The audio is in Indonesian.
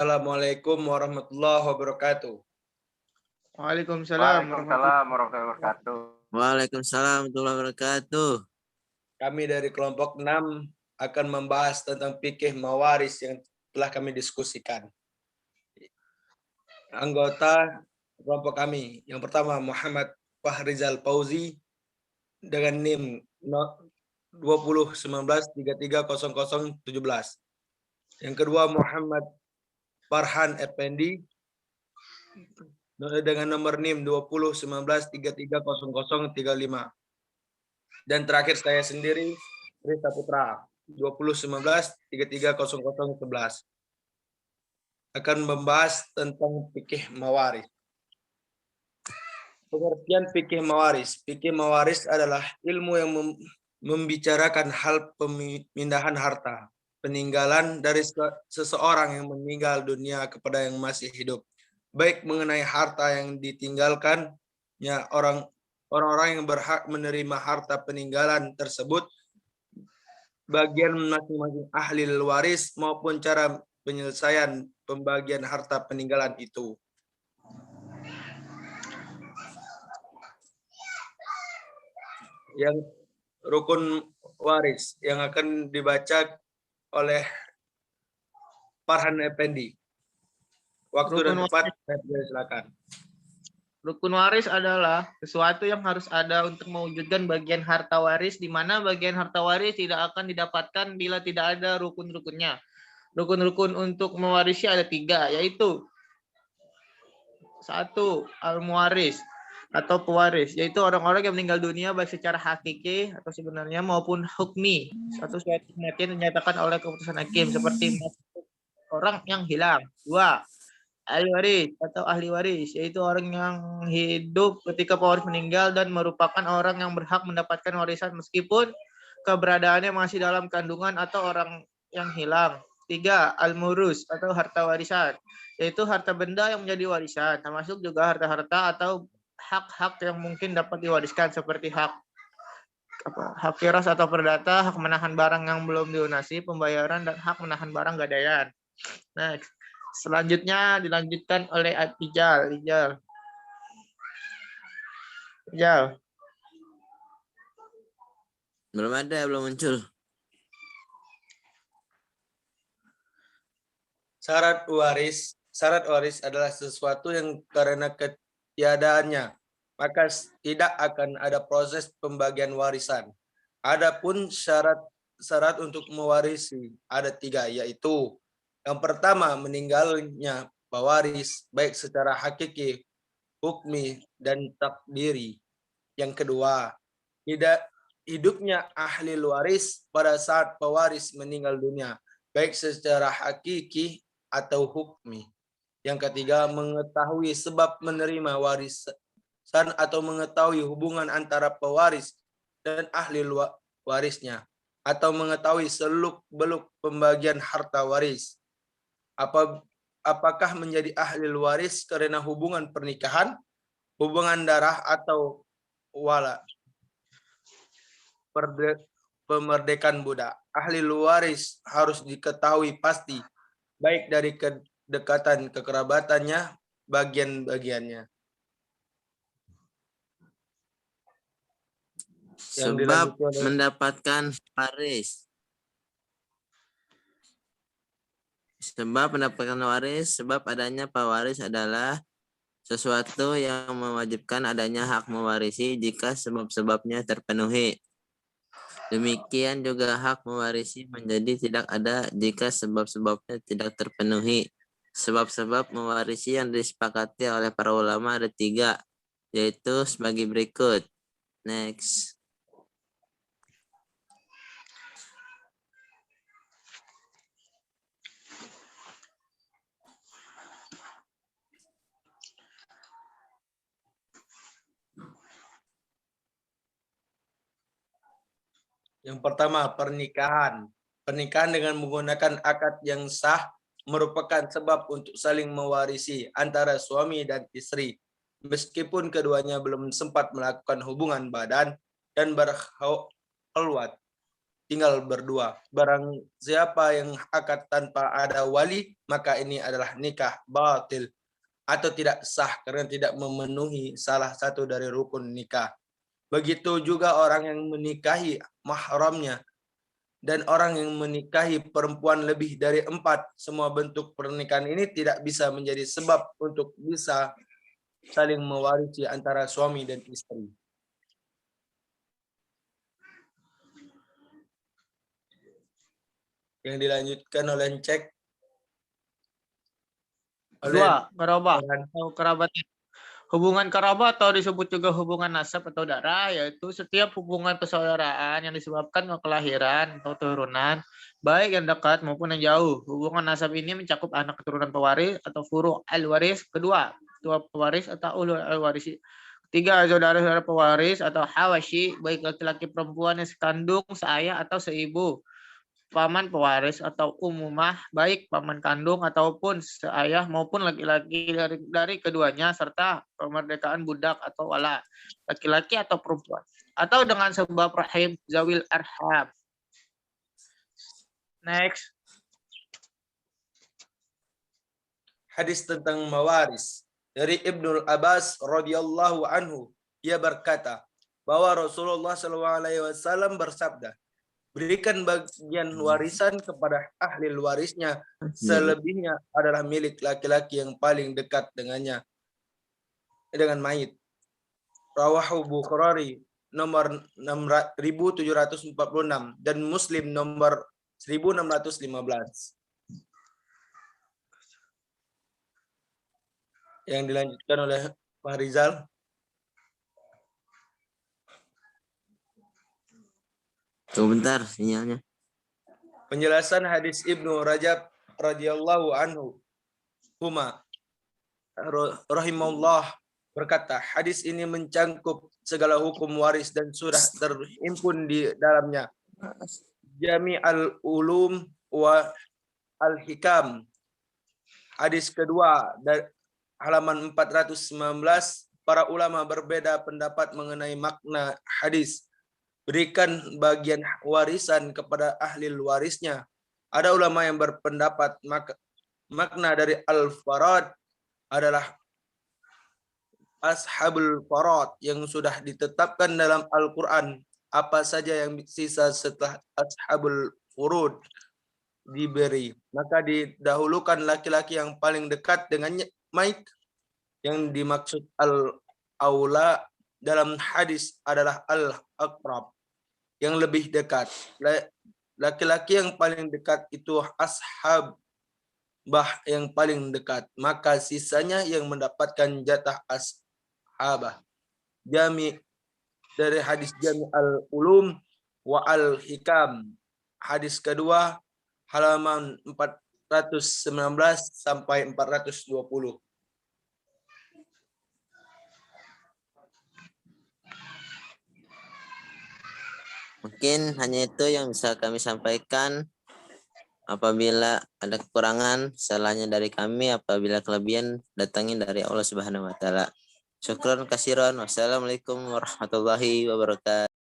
Assalamualaikum warahmatullahi wabarakatuh. Waalaikumsalam Waalaikumsalam warahmatullahi wabarakatuh. Waalaikumsalam warahmatullahi wabarakatuh. Kami dari kelompok 6 akan membahas tentang fikih mawaris yang telah kami diskusikan. Anggota kelompok kami yang pertama Muhammad Fahrizal Fauzi dengan NIM 2019330017. Yang kedua Muhammad Farhan Effendi dengan nomor NIM 2019330035. Dan terakhir saya sendiri, Rita Putra, 2019330011. Akan membahas tentang fikih mawaris. Pengertian fikih mawaris. Fikih mawaris adalah ilmu yang membicarakan hal pemindahan harta, peninggalan dari seseorang yang meninggal dunia kepada yang masih hidup. Baik mengenai harta yang ditinggalkannya orang-orang yang berhak menerima harta peninggalan tersebut, bagian masing-masing ahli waris maupun cara penyelesaian pembagian harta peninggalan itu. Yang rukun waris yang akan dibaca oleh Farhan Effendi. Waktu dan tempat, silakan. Rukun waris adalah sesuatu yang harus ada untuk mewujudkan bagian harta waris, di mana bagian harta waris tidak akan didapatkan bila tidak ada rukun-rukunnya. Rukun-rukun untuk mewarisi ada 3, yaitu 1. Al-muwaris atau pewaris, yaitu orang-orang yang meninggal dunia baik secara hakiki atau sebenarnya maupun hukmi, suatu kematian dinyatakan oleh keputusan hakim seperti orang yang hilang. 2. Ahli waris atau ahli waris, yaitu orang yang hidup ketika pewaris meninggal dan merupakan orang yang berhak mendapatkan warisan meskipun keberadaannya masih dalam kandungan atau orang yang hilang. 3. Al-murus atau harta warisan, yaitu harta benda yang menjadi warisan, termasuk juga harta-harta atau hak-hak yang mungkin dapat diwariskan seperti hak kiras atau perdata, hak menahan barang yang belum dilunasi pembayaran, dan hak menahan barang gadaian. Next. Selanjutnya dilanjutkan oleh Ijal. Belum muncul. Syarat waris adalah sesuatu yang karena ketiadaannya maka tidak akan ada proses pembagian warisan. Adapun syarat untuk mewarisi ada 3, yaitu yang pertama meninggalnya pewaris baik secara hakiki, hukmi, dan takdiri. Yang kedua, tidak hidupnya ahli waris pada saat pewaris meninggal dunia baik secara hakiki atau hukmi. Yang ketiga, mengetahui sebab menerima warisan atau mengetahui hubungan antara pewaris dan ahli warisnya, atau mengetahui seluk-beluk pembagian harta waris. Apakah menjadi ahli waris karena hubungan pernikahan, hubungan darah, atau wala pemerdekaan budak. Ahli waris harus diketahui pasti, baik dari kedekatan kekerabatannya, bagian-bagiannya. Sebab mendapatkan waris. Sebab mendapatkan waris, sebab adanya pewaris adalah sesuatu yang mewajibkan adanya hak mewarisi jika sebab-sebabnya terpenuhi. Demikian juga hak mewarisi menjadi tidak ada jika sebab-sebabnya tidak terpenuhi. Sebab-sebab mewarisi yang disepakati oleh para ulama ada 3, yaitu sebagai berikut. Next. Yang pertama, pernikahan. Pernikahan dengan menggunakan akad yang sah merupakan sebab untuk saling mewarisi antara suami dan istri, meskipun keduanya belum sempat melakukan hubungan badan dan berkhulwat. tinggal berdua. Barang siapa yang akad tanpa ada wali, maka ini adalah nikah batil atau tidak sah karena tidak memenuhi salah satu dari rukun nikah. Begitu juga orang yang menikahi mahramnya dan orang yang menikahi perempuan lebih dari 4. Semua bentuk pernikahan ini tidak bisa menjadi sebab untuk bisa saling mewarisi antara suami dan istri. Yang dilanjutkan oleh cek Dua, kerabat Tuhan. atau kerabatnya. Hubungan kerabat atau disebut juga hubungan nasab atau darah, yaitu setiap hubungan persaudaraan yang disebabkan kelahiran atau turunan, baik yang dekat maupun yang jauh. Hubungan nasab ini mencakup anak keturunan pewaris atau furu al-waris, kedua, tua pewaris atau ulul al-waris. Ketiga, saudara-saudara pewaris atau hawashi, baik laki-laki perempuan yang sekandung, seayah atau seibu. Paman pewaris atau umumah, baik paman kandung ataupun seayah maupun laki-laki dari keduanya, serta kemerdekaan budak atau wala, laki-laki atau perempuan, atau dengan sebab rahim zawil arham. Next. Hadis tentang mawaris dari Ibnu Abbas radhiyallahu anhu, ia berkata bahwa Rasulullah SAW bersabda, berikan bagian warisan kepada ahli warisnya, selebihnya adalah milik laki-laki yang paling dekat dengannya dengan mayit. Rawahu Bukhari nomor 6746 dan Muslim nomor 1615. Yang dilanjutkan oleh Pak Rizal. Sebentar sinyalnya. Penjelasan hadis Ibnu Rajab radhiyallahu anhu huma rahimahullah berkata, hadis ini mencangkup segala hukum waris dan sudah terhimpun di dalamnya. Jami al-ulum wa al-hikam. Hadis kedua dari halaman 419, para ulama berbeda pendapat mengenai makna hadis. Berikan bagian warisan kepada ahli warisnya. Ada ulama yang berpendapat makna dari al-farad adalah ashabul farad yang sudah ditetapkan dalam Al-Quran. Apa saja yang sisa setelah ashabul furud diberi, maka didahulukan laki-laki yang paling dekat dengan mayit. Yang dimaksud al-aula dalam hadis adalah al-aqrab, yang lebih dekat. Laki-laki yang paling dekat itu ashab yang paling dekat, maka sisanya yang mendapatkan jatah ashabah. Jami dari hadis Jami al-ulum wa al-hikam. Hadis kedua halaman 419 sampai 420. Mungkin hanya itu yang bisa kami sampaikan. Apabila ada kekurangan, salahnya dari kami. Apabila kelebihan, datangin dari Allah Subhanahu wa taala. Syukran kasiran. Wassalamualaikum warahmatullahi wabarakatuh.